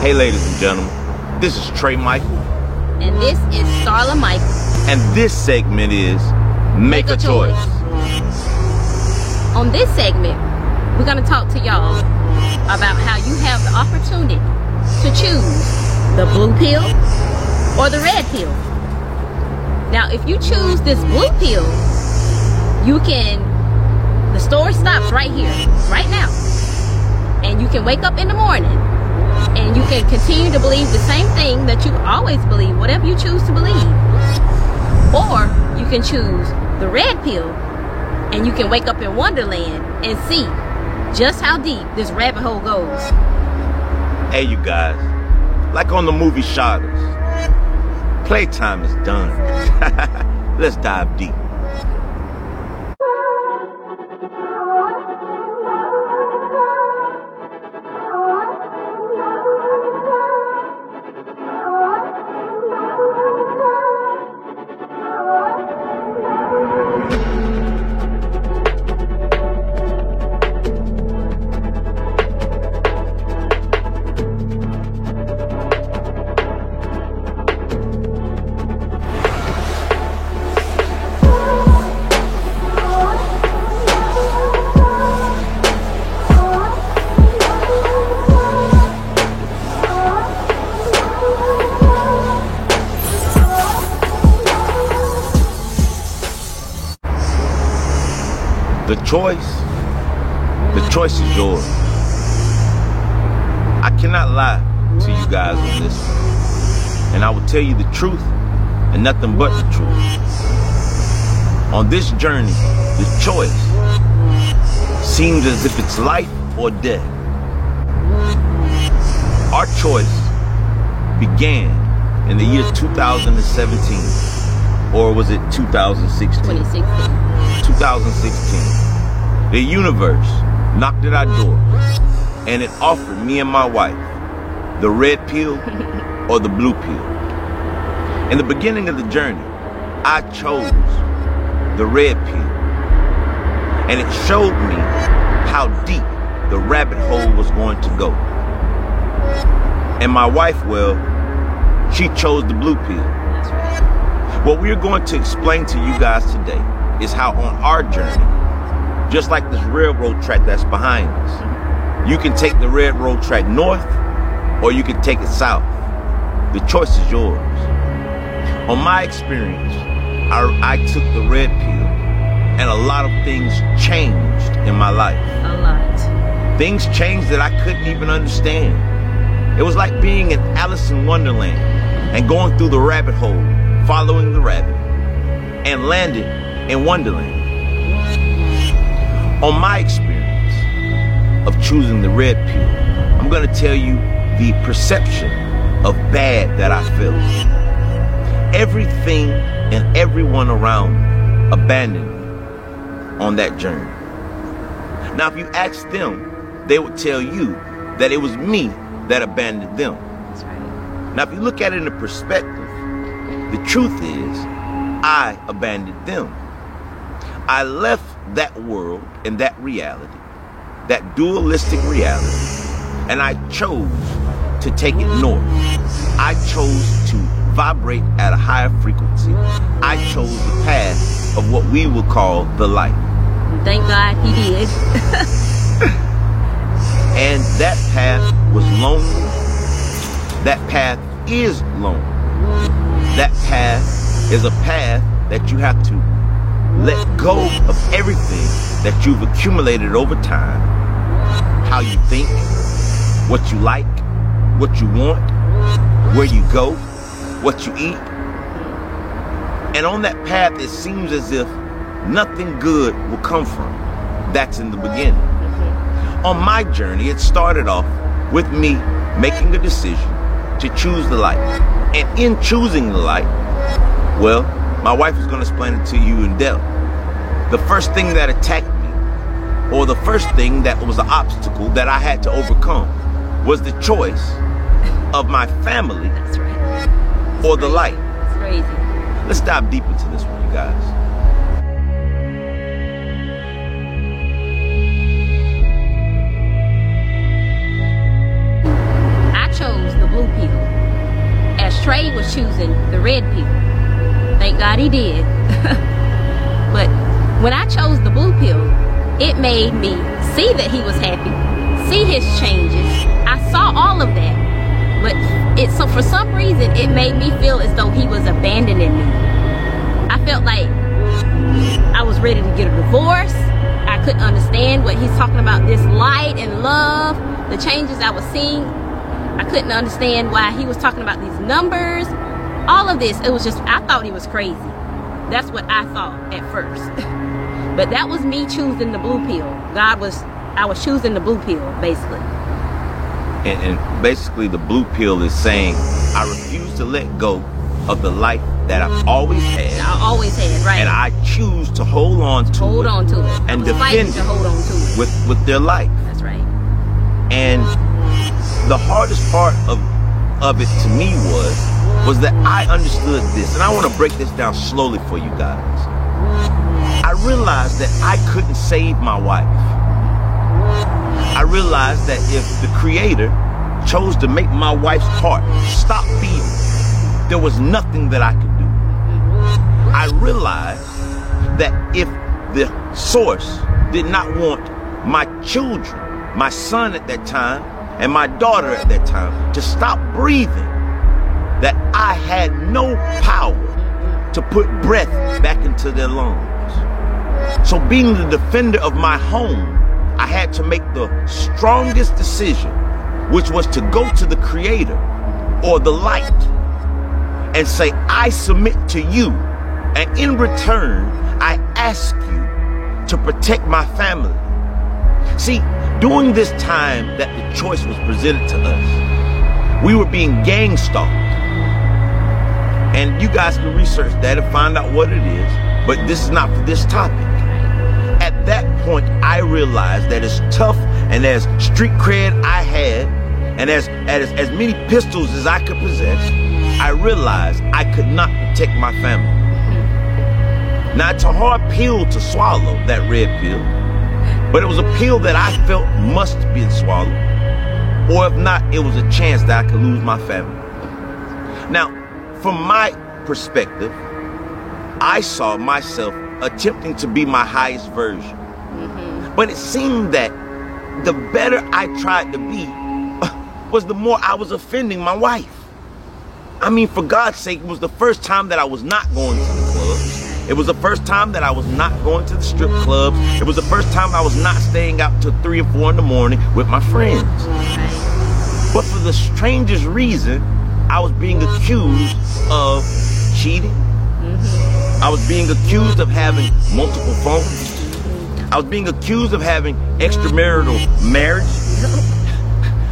Hey ladies and gentlemen, this is Trey Michael. And this is Starla Michael. And this segment is Make a Choice. On this segment, we're going to talk to y'all about how you have the opportunity to choose the blue pill or the red pill. Now, if you choose this blue pill, the story stops right here, right now. And you can wake up in the morning and you can continue to believe the same thing that you always believe, whatever you choose to believe. Or you can choose the red pill and you can wake up in Wonderland and see just how deep this rabbit hole goes. Hey you guys, like on the movie Shadows, playtime is done. Let's dive deep. The choice is yours. I cannot lie to you guys on this one. And I will tell you the truth and nothing but the truth. On this journey, the choice seems as if it's life or death. Our choice began in the year 2017. Or was it 2016? 2016. The universe knocked at our door and it offered me and my wife the red pill or the blue pill. In the beginning of the journey, I chose the red pill, and it showed me how deep the rabbit hole was going to go. And my wife, well, she chose the blue pill. What we're going to explain to you guys today is how on our journey, just like this railroad track that's behind us, you can take the railroad track north or you can take it south. The choice is yours. On my experience, I took the red pill and a lot of things changed in my life. A lot. Things changed that I couldn't even understand. It was like being in Alice in Wonderland and going through the rabbit hole, following the rabbit, and landed in Wonderland. On my experience of choosing the red pill, I'm going to tell you the perception of bad that I felt. Everything and everyone around me abandoned me on that journey. Now, if you ask them, they would tell you that it was me that abandoned them. That's right. Now, if you look at it in a perspective, the truth is, I abandoned them. I left that world and that reality, that dualistic reality, and I chose to take it north. I chose to vibrate at a higher frequency. I chose the path of what we will call the light. Thank God he did. And that path was lonely. That path is lonely. That path is a path that you have to let go of everything that you've accumulated over time. How you think, what you like, what you want, where you go, what you eat. And on that path, it seems as if nothing good will come from. That's in the beginning. On my journey, it started off with me making a decision to choose the light. And in choosing the light, well, my wife is going to explain it to you in depth. The first thing that attacked me, or the first thing that was an obstacle that I had to overcome, was the choice of my family. That's right. Or the light. It's crazy. Let's dive deep into this one, you guys. I chose Ray was choosing the red pill. Thank God he did. But when I chose the blue pill, it made me see that he was happy, see his changes. I saw all of that. But so for some reason, it made me feel as though he was abandoning me. I felt like I was ready to get a divorce. I couldn't understand what he's talking about, this light and love, the changes I was seeing. I couldn't understand why he was talking about these numbers. All of this, it was just, I thought he was crazy. That's what I thought at first. But that was me choosing the blue pill. I was choosing the blue pill, basically. And basically the blue pill is saying, I refuse to let go of the life that I've always had. Right. And I choose to hold on to it. And defend it with their life. That's right. And the hardest part of it to me was that I understood this. And I want to break this down slowly for you guys. I realized that I couldn't save my wife. I realized that if the Creator chose to make my wife's heart stop beating, there was nothing that I could do. I realized that if the source did not want my children, my son at that time, and my daughter at that time, to stop breathing, that I had no power to put breath back into their lungs. So being the defender of my home, I had to make the strongest decision, which was to go to the Creator or the light and say, I submit to you, and in return, I ask you to protect my family. See, during this time that the choice was presented to us, we were being gang stalked. And you guys can research that and find out what it is, but this is not for this topic. At that point, I realized that as tough and as street cred I had, and as many pistols as I could possess, I realized I could not protect my family. Now, it's a hard pill to swallow, that red pill, but it was a pill that I felt must be swallowed, or if not, it was a chance that I could lose my family. Now, from my perspective, I saw myself attempting to be my highest version. But it seemed that the better I tried to be was the more I was offending my wife. I mean, for God's sake, it was the first time that I was not going to the clubs. It was the first time that I was not going to the strip clubs. It was the first time I was not staying out till 3 or 4 in the morning with my friends. But for the strangest reason, I was being accused of cheating. I was being accused of having multiple phones. I was being accused of having extramarital marriage.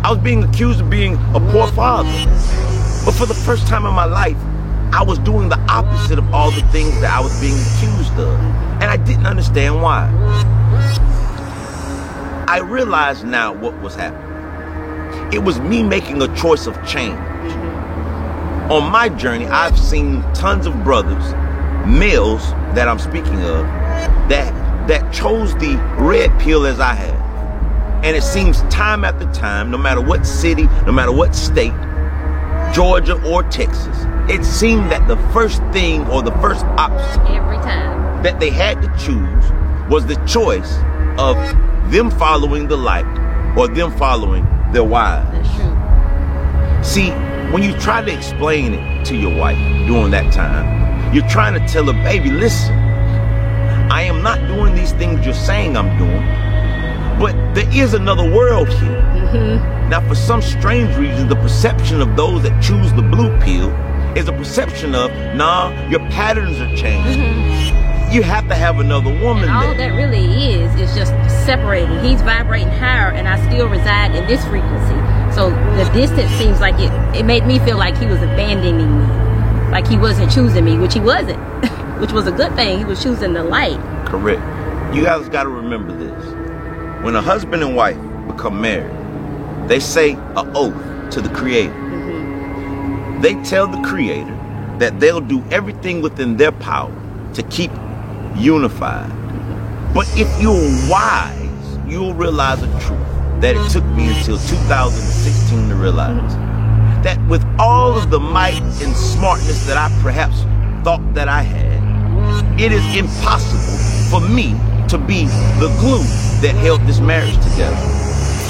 I was being accused of being a poor father. But for the first time in my life, I was doing the opposite of all the things that I was being accused of. And I didn't understand why. I realize now what was happening. It was me making a choice of change. On my journey, I've seen tons of brothers, males that I'm speaking of, that chose the red pill as I have. And it seems time after time, no matter what city, no matter what state, Georgia or Texas, it seemed that the first thing or the first option every time that they had to choose was the choice of them following the light or them following their wives. That's true. See, when you try to explain it to your wife during that time, you're trying to tell her, baby, listen, I am not doing these things you're saying I'm doing, but there is another world here. Now, for some strange reason, the perception of those that choose the blue pill is a perception of, nah, your patterns are changing. You have to have another woman and all there. that really is just separating. He's vibrating higher and I still reside in this frequency. So the distance seems like it made me feel like he was abandoning me. Like he wasn't choosing me, which he wasn't. Which was a good thing. He was choosing the light. Correct. You guys got to remember this. When a husband and wife become married, they say an oath to the Creator. They tell the Creator that they'll do everything within their power to keep unified. But if you're wise, you'll realize the truth that it took me until 2016 to realize. that with all of the might and smartness that I perhaps thought that I had, it is impossible for me to be the glue that held this marriage together.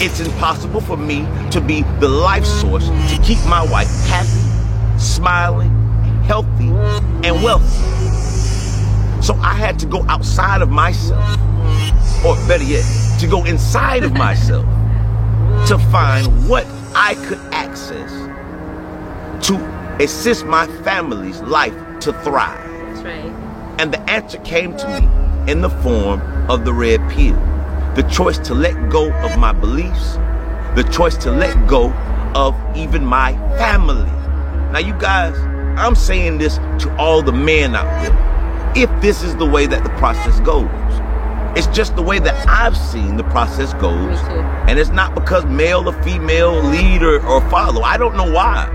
It's impossible for me to be the life source to keep my wife happy, smiling, healthy, and wealthy. So I had to go outside of myself, or better yet, to go inside of myself to find what I could access to assist my family's life to thrive. That's right. And the answer came to me in the form of the red pill. The choice to let go of my beliefs, the choice to let go of even my family. Now you guys, I'm saying this to all the men out there. If this is the way that the process goes, it's just the way that I've seen the process goes. And it's not because male or female, lead or follow. I don't know why.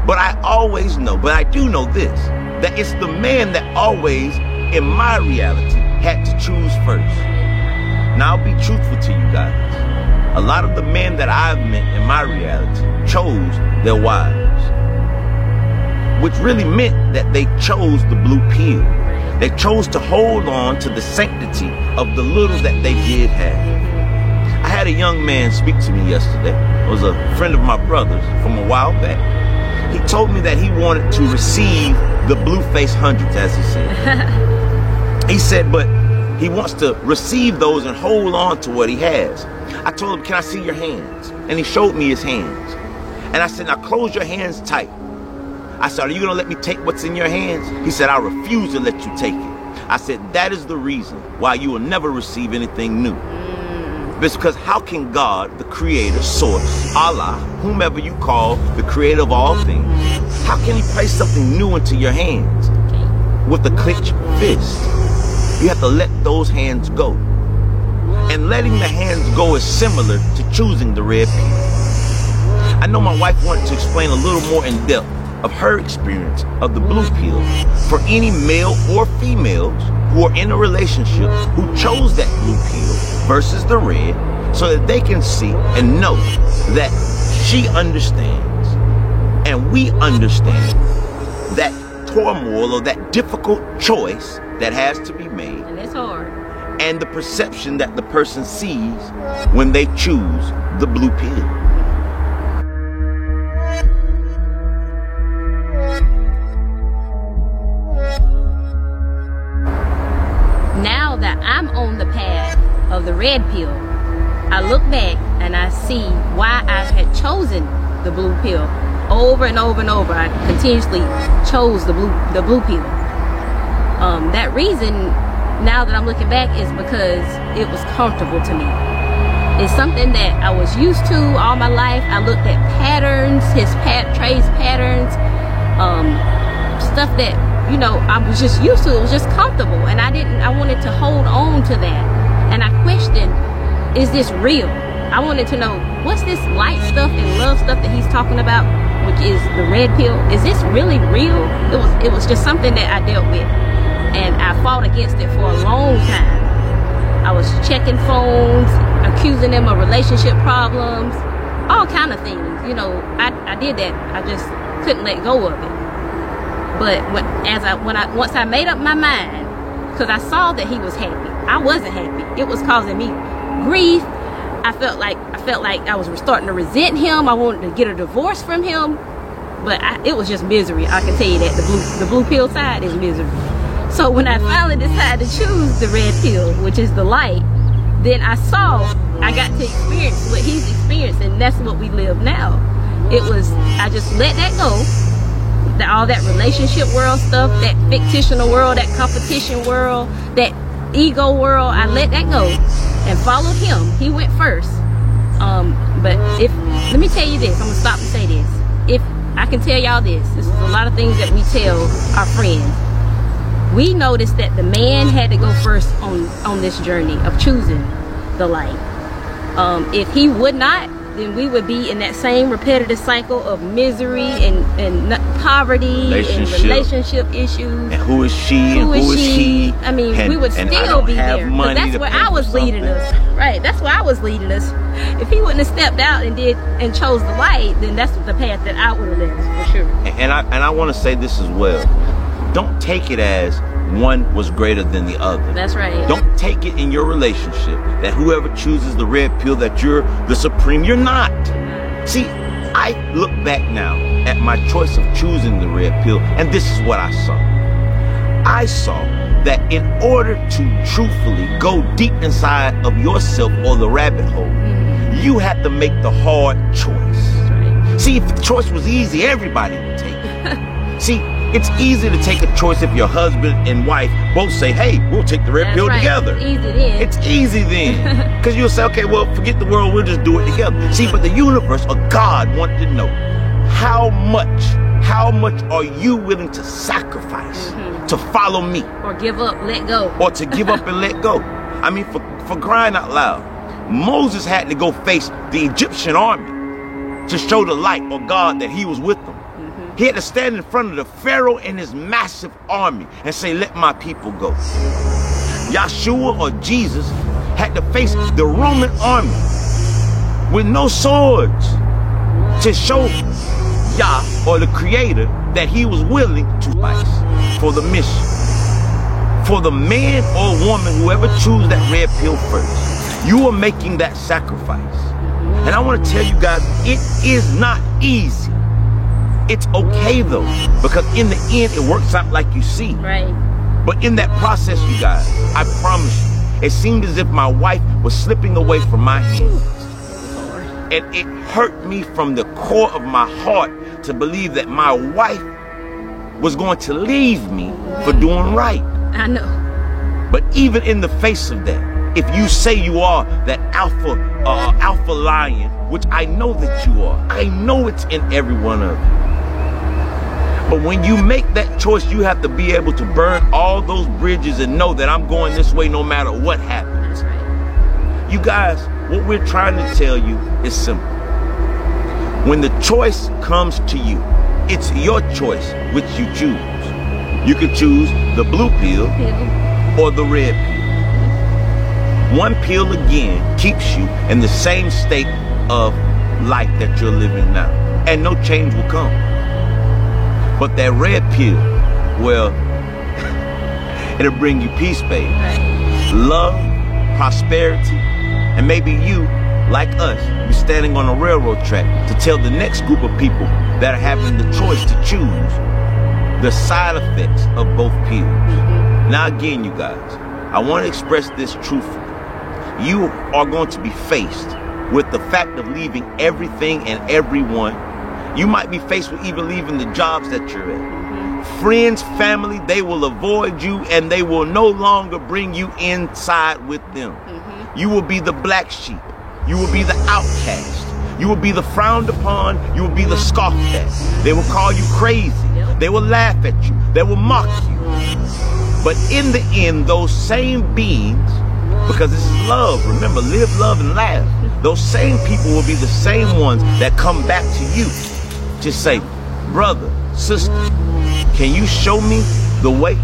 But I always know, but I do know this, that it's the man that always, in my reality, had to choose first. Now I'll be truthful to you guys. A lot of the men that I've met in my reality chose their wives, which really meant that they chose the blue pill. They chose to hold on to the sanctity of the little that they did have. I had a young man speak to me yesterday. It was a friend of my brother's from a while back. He told me that he wanted to receive the blue face hundreds, as he said. He said, but he wants to receive those and hold on to what he has. I told him, can I see your hands? And he showed me his hands. And I said, now close your hands tight. I said, are you going to let me take what's in your hands? He said, I refuse to let you take it. I said, that is the reason why you will never receive anything new. It's because how can God, the creator, source, Allah, whomever you call the creator of all things, how can he place something new into your hands with a clenched fist? You have to let those hands go. And letting the hands go is similar to choosing the red pill. I know my wife wanted to explain a little more in depth of her experience of the blue pill for any male or females who are in a relationship who chose that blue pill versus the red, so that they can see and know that she understands and we understand that turmoil or that difficult choice that has to be made. And it's hard. And the perception that the person sees when they choose the blue pill. Now that I'm on the path of the red pill, I look back and I see why I had chosen the blue pill over and over and over. I continuously chose the blue pill. That reason, now that I'm looking back, is because it was comfortable to me. It's something that I was used to all my life. I looked at patterns, Trey's patterns, stuff that, you know, I was just used to. It was just comfortable, and I wanted to hold on to that. And I questioned, is this real? I wanted to know, what's this light stuff and love stuff that he's talking about, which is the red pill? Is this really real? It was just something that I dealt with, and I fought against it for a long time. I was checking phones, accusing them of relationship problems, all kind of things. You know, I did that. I just couldn't let go of it. But once I made up my mind, because I saw that he was happy, I wasn't happy. It was causing me grief. I felt like I was starting to resent him. I wanted to get a divorce from him, but it was just misery. I can tell you that the blue pill side is misery. So when I finally decided to choose the red pill, which is the light, then I got to experience what he's experienced, and that's what we live now. I just let that go. All that relationship world stuff, that fictional world, that competition world, that ego world, I let that go and followed him. He went first. But let me tell you this, I'm gonna stop and say this. If I can tell y'all this is a lot of things that we tell our friends. We noticed that the man had to go first on this journey of choosing the light. If he would not, then we would be in that same repetitive cycle of misery and poverty and relationship issues. And who is she and who is he? I mean, we would still be there. But that's where I was leading us. Right. That's why I was leading us. If he wouldn't have stepped out and chose the light, then that's the path that I would have led us, for sure. And I want to say this as well. Don't take it as one was greater than the other. That's right. Don't take it in your relationship that whoever chooses the red pill, that you're the supreme. You're not. See, I look back now at my choice of choosing the red pill, and this is what I saw. I saw that in order to truthfully go deep inside of yourself or the rabbit hole, you had to make the hard choice. Right. See, if the choice was easy, everybody would take it. See, it's easy to take a choice if your husband and wife both say, hey, we'll take the red pill together. It's easy then. It's easy then. Because you'll say, okay, well, forget the world, we'll just do it together. See, but the universe or God wanted to know how much are you willing to sacrifice to follow me? Or give up, let go. Or to give up and let go. I mean, for crying out loud, Moses had to go face the Egyptian army to show the light or God that he was with them. He had to stand in front of the Pharaoh and his massive army and say, let my people go. Yahshua or Jesus had to face the Roman army with no swords to show Yah or the Creator that he was willing to fight for the mission. For the man or woman, whoever chooses that red pill first, you are making that sacrifice. And I want to tell you guys, it is not easy. It's okay though, because in the end, it works out like you see. Right. But in that process, you guys, I promise you, it seemed as if my wife was slipping away from my hands. And it hurt me from the core of my heart to believe that my wife was going to leave me for doing right. I know. But even in the face of that, if you say you are that alpha lion, which I know that you are, I know it's in every one of you. But when you make that choice, you have to be able to burn all those bridges and know that I'm going this way no matter what happens. That's right. You guys, what we're trying to tell you is simple. When the choice comes to you, it's your choice which you choose. You can choose the blue pill or the red pill. One pill again keeps you in the same state of life that you're living now, and no change will come. But that red pill, well, it'll bring you peace, baby. Right. Love, prosperity, and maybe you, like us, be standing on a railroad track to tell the next group of people that are having the choice to choose the side effects of both pills. Now again, you guys, I want to express this truthfully. You are going to be faced with the fact of leaving everything and everyone. You might be faced with even leaving the jobs that you're in. Friends, family, they will avoid you and they will no longer bring you inside with them. You will be the black sheep. You will be the outcast. You will be the frowned upon. You will be the scoffed at. They will call you crazy. They will laugh at you. They will mock you. But in the end, those same beings, because this is love, remember, live, love, and laugh. Those same people will be the same ones that come back to you. Just say, brother, sister, can you show me the way?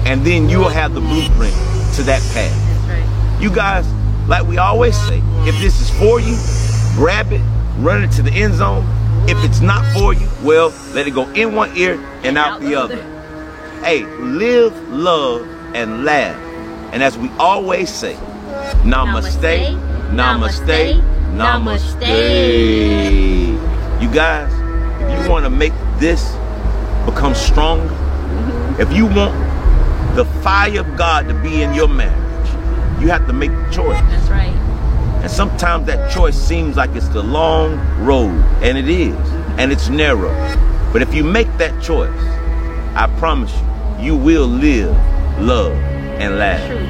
And then you will have the blueprint to that path. That's right. You guys, like we always say, if this is for you, grab it, run it to the end zone. If it's not for you, well, let it go in one ear and out the other. Hey, live, love, and laugh. And as we always say, namaste, namaste, namaste. You guys, if you want to make this become stronger, if you want the fire of God to be in your marriage, you have to make the choice. That's right. And sometimes that choice seems like it's the long road, and it is, and it's narrow. But if you make that choice, I promise you, you will live, love, and laugh. True.